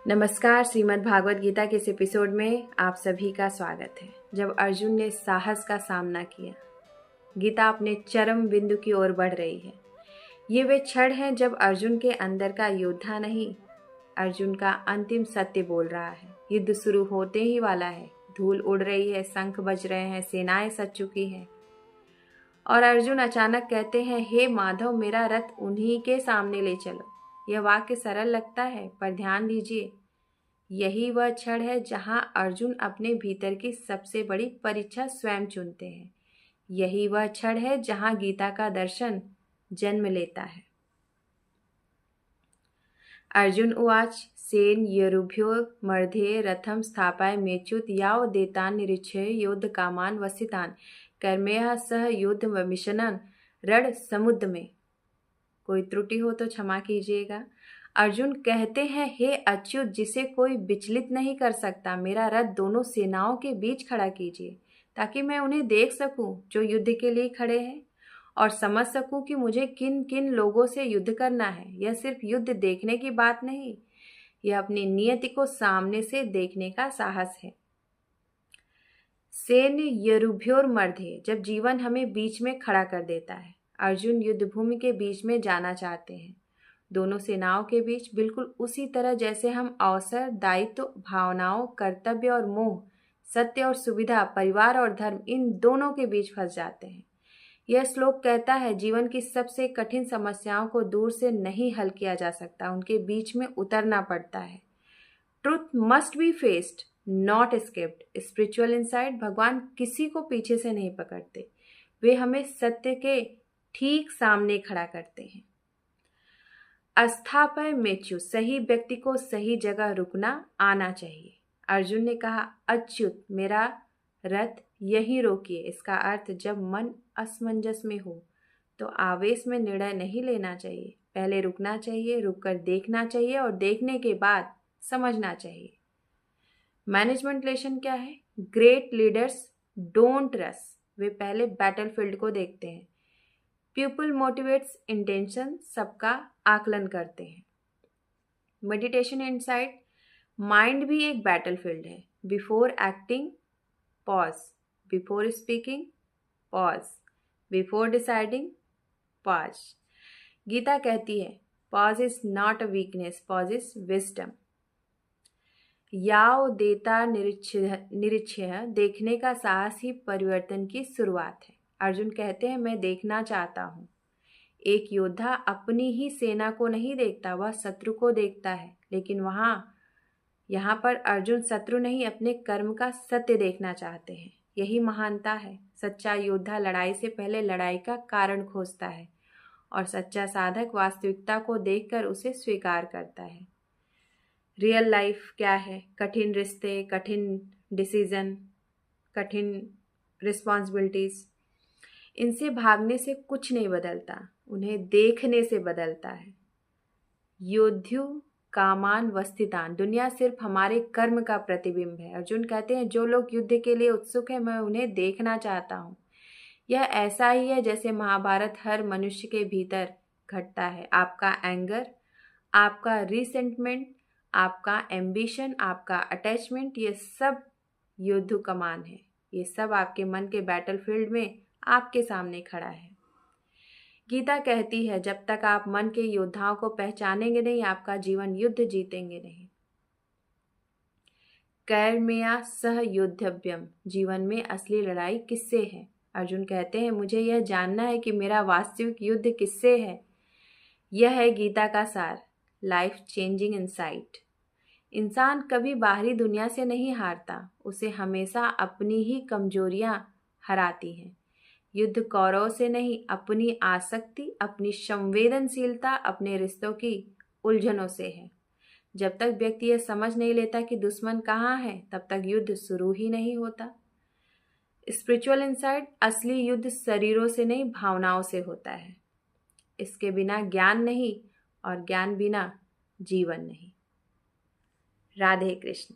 नमस्कार। श्रीमद् भागवत गीता के इस एपिसोड में आप सभी का स्वागत है। जब अर्जुन ने साहस का सामना किया, गीता अपने चरम बिंदु की ओर बढ़ रही है। ये वे क्षण हैं जब अर्जुन के अंदर का योद्धा नहीं, अर्जुन का अंतिम सत्य बोल रहा है। युद्ध शुरू होते ही वाला है, धूल उड़ रही है, शंख बज रहे हैं, सेनाएं सज चुकी हैं और अर्जुन अचानक कहते हैं, हे माधव, मेरा रथ उन्हीं के सामने ले चलो। यह वाक्य सरल लगता है, पर ध्यान दीजिए, यही वह क्षण है जहां अर्जुन अपने भीतर की सबसे बड़ी परीक्षा स्वयं चुनते हैं। यही वह क्षण है जहां गीता का दर्शन जन्म लेता है। अर्जुन उवाच सेन यरुभ्यो मर्ध्ये रथम स्थापाय मेच्युत याव देतान निरीक्षय योद्ध कामान वसितान कर्मेह सह युद्ध मिशनन रण समुद्र में। कोई त्रुटि हो तो क्षमा कीजिएगा। अर्जुन कहते हैं, हे अच्युत, जिसे कोई विचलित नहीं कर सकता, मेरा रथ दोनों सेनाओं के बीच खड़ा कीजिए ताकि मैं उन्हें देख सकूं जो युद्ध के लिए खड़े हैं और समझ सकूं कि मुझे किन किन लोगों से युद्ध करना है। यह सिर्फ युद्ध देखने की बात नहीं, यह अपनी नियति को सामने से देखने का साहस है। सेन यरुभ्योर मर्ध्ये, जब जीवन हमें बीच में खड़ा कर देता है। अर्जुन युद्ध भूमि के बीच में जाना चाहते हैं, दोनों सेनाओं के बीच, बिल्कुल उसी तरह जैसे हम अवसर, दायित्व, भावनाओं, कर्तव्य और मोह, सत्य और सुविधा, परिवार और धर्म, इन दोनों के बीच फंस जाते हैं। यह श्लोक कहता है, जीवन की सबसे कठिन समस्याओं को दूर से नहीं हल किया जा सकता, उनके बीच में उतरना पड़ता है। Truth must be faced, not escaped. Spiritual insight, भगवान किसी को पीछे से नहीं पकड़ते, वे हमें सत्य के ठीक सामने खड़ा करते हैं। अस्थापय मेच्यु, सही व्यक्ति को सही जगह रुकना आना चाहिए। अर्जुन ने कहा, अच्युत, मेरा रथ यहीं रोकिए। इसका अर्थ, जब मन असमंजस में हो तो आवेश में निर्णय नहीं लेना चाहिए, पहले रुकना चाहिए, रुककर देखना चाहिए और देखने के बाद समझना चाहिए। मैनेजमेंट लेसन क्या है? ग्रेट लीडर्स डोंट रश, वे पहले बैटलफील्ड को देखते हैं। पीपल मोटिवेट्स इंटेंशन, सबका आकलन करते हैं। मेडिटेशन इनसाइट, माइंड भी एक बैटलफील्ड है। Before acting pause, before speaking pause, before deciding pause. Gita कहती है, pause is not a weakness, pause is wisdom. याव देता निरीक्षय, देखने का साहस ही परिवर्तन की शुरुआत है। अर्जुन कहते हैं, मैं देखना चाहता हूँ। एक योद्धा अपनी ही सेना को नहीं देखता, वह शत्रु को देखता है। लेकिन यहाँ पर अर्जुन शत्रु नहीं, अपने कर्म का सत्य देखना चाहते हैं। यही महानता है। सच्चा योद्धा लड़ाई से पहले लड़ाई का कारण खोजता है और सच्चा साधक वास्तविकता को देखकर उसे स्वीकार करता है। रियल लाइफ क्या है? कठिन रिश्ते, कठिन डिसीजन, कठिन रिस्पॉन्सिबिलिटीज। इनसे भागने से कुछ नहीं बदलता, उन्हें देखने से बदलता है। योद्धु कामान वस्थितान, दुनिया सिर्फ हमारे कर्म का प्रतिबिंब है। अर्जुन कहते हैं, जो लोग युद्ध के लिए उत्सुक है, मैं उन्हें देखना चाहता हूँ। यह ऐसा ही है जैसे महाभारत हर मनुष्य के भीतर घटता है। आपका एंगर, आपका रिसेंटमेंट, आपका एम्बिशन, आपका अटैचमेंट, ये सब योद्धु कमान है। ये सब आपके मन के बैटलफील्ड में आपके सामने खड़ा है। गीता कहती है, जब तक आप मन के योद्धाओं को पहचानेंगे नहीं, आपका जीवन युद्ध जीतेंगे नहीं। कर्मया सह योद्धव्यम, जीवन में असली लड़ाई किससे है? अर्जुन कहते हैं, मुझे यह जानना है कि मेरा वास्तविक युद्ध किससे है। यह है गीता का सार, लाइफ चेंजिंग इनसाइट। इंसान कभी बाहरी दुनिया से नहीं हारता, उसे हमेशा अपनी ही कमजोरियां हराती हैं। युद्ध कौरव से नहीं, अपनी आसक्ति, अपनी संवेदनशीलता, अपने रिश्तों की उलझनों से है। जब तक व्यक्ति यह समझ नहीं लेता कि दुश्मन कहाँ है, तब तक युद्ध शुरू ही नहीं होता। स्पिरिचुअल इनसाइट, असली युद्ध शरीरों से नहीं, भावनाओं से होता है। इसके बिना ज्ञान नहीं और ज्ञान बिना जीवन नहीं। राधे कृष्ण।